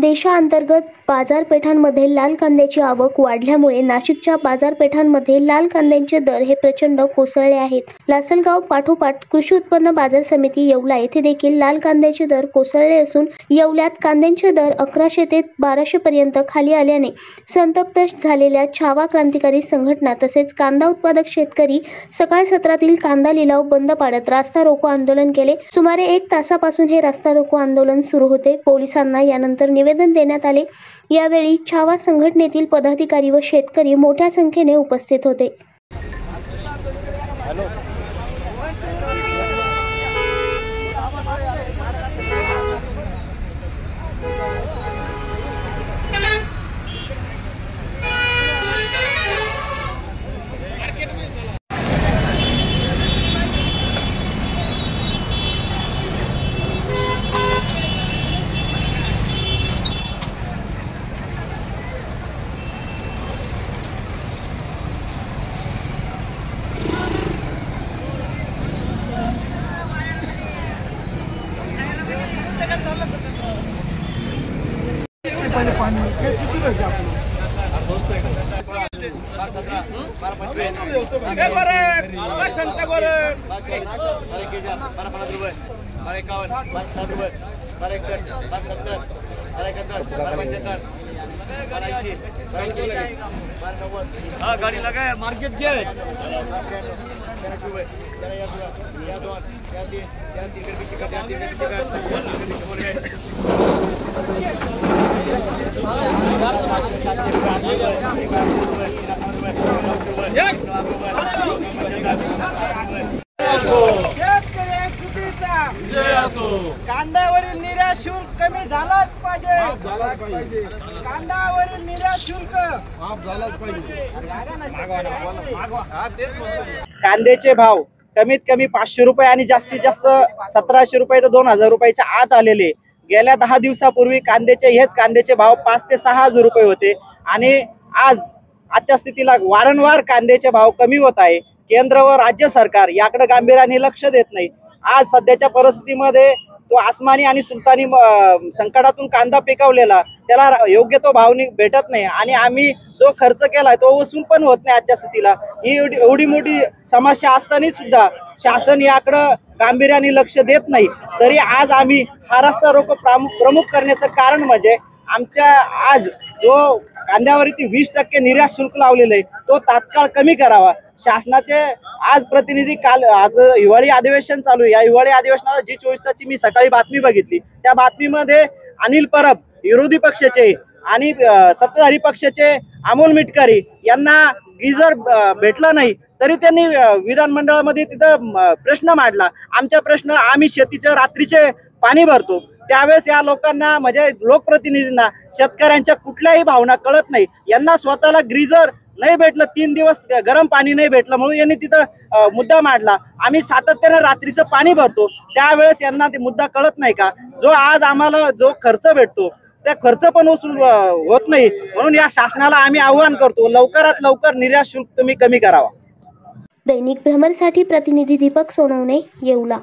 देशांतर्गत बाजारपेठांमध्ये लाल कांद्याची आवक वाढल्यामुळे नाशिकच्या बाजारपेठांमध्ये लाल कांद्याचे दर हे प्रचंड कोसळले आहेत. लासलगाव पाठोपाठ कृषी उत्पन्न बाजार समिती येवला येथे देखील लाल कांद्याचे दर कोसळले असून येवल्यात कांद्याचे दर 1100 ते 1200 पर्यंत खाली आल्याने संतप्त झालेल्या छावा क्रांतिकारी संघटना तसेच कांदा उत्पादक शेतकरी सकाळ सत्रातील कांदा लिलाव बंद पाडत रास्ता रोको आंदोलन केले. सुमारे 1 तासापासून हे रास्ता रोको आंदोलन सुरू होते. पोलिसांना यानंतर निवेदन देण्यात आले. यावेळी छावा संघटनेतील पदाधिकारी व शेतकरी मोठ्या संख्येने उपस्थित होते. गाड़ी लगा मार्केट के कांद्यावरील निर्यात शुल्क कमी झालाच पाहिजे. कांद्यावरील निर्यात शुल्क माफ झालाच पाहिजे. कांद्याचे भाव कमीत कमी 500 रुपये आणि जास्तीत जास्त 1700 रुपये ते 2000 रुपयाच्या आत आलेले. गेल्या 10 दिवसापूर्वी कांद्याचे भाव 5 ते 6000 रुपये होते आणि आजच्या स्थितीला वारंवार कांद्याचे भाव कमी होत आहे. केंद्र व राज्य सरकार याकडे गांभीर्याने लक्ष देत नाही. आज सध्याच्या परिस्थितीमध्ये तो आसमानी आणि सुलतानी संकटातून कांदा पिकवलेला त्याला योग्य तो भाव भेटत नाही आणि आम्ही जो खर्च केलाय तो वसूल पण होत नाही. आजच्या स्थितीला ही एवढी मोठी समस्या असताना सुद्धा शासन याकडे गांभीर्याने लक्ष देत नाही. तरी आज आम्ही हा रस्ता रोको प्रमुख करण्याचं कारण म्हणजे आमच्या आज जो कांद्यावरती 20% निर्यात शुल्क लावलेलं आहे तो तात्काळ कमी करावा. शासनाचे आज प्रतिनिधी आज हिवाळी अधिवेशन चालू आहे. या हिवाळी अधिवेशनाला G24 तासची मी सकाळी बातमी बघितली. त्या बातमीमध्ये अनिल परब विरोधी पक्षाचे आणि सत्ताधारी पक्षाचे अमोल मिटकरी यांना गिझर भेटला नाही तरी त्यांनी विधानमंडळामध्ये तिथं प्रश्न मांडला. आमचा प्रश्न आम्ही शेतीचे रात्रीचे पाणी भरतो त्यावेळेस या लोकांना म्हणजे लोकप्रतिनिधींना शेतकऱ्यांच्या कुठल्याही भावना कळत नाही. यांना स्वतःला गिझर नाही भेटलं, 3 दिवस गरम पाणी नाही भेटलं म्हणून यांनी तिथं मुद्दा मांडला. आम्ही सातत्याने रात्रीचं पाणी भरतो त्यावेळेस यांना ते मुद्दा कळत नाही का? जो आज आम्हाला जो खर्च भेटतो त्या खर्च पण वसूल होत नाही. म्हणून या शासनाला आम्ही आव्हान करतो लवकरात लवकर निर्यात शुल्क तुम्ही कमी करावा. दैनिक भ्रमरसाठी प्रतिनिधी दीपक सोनवणे, येवला.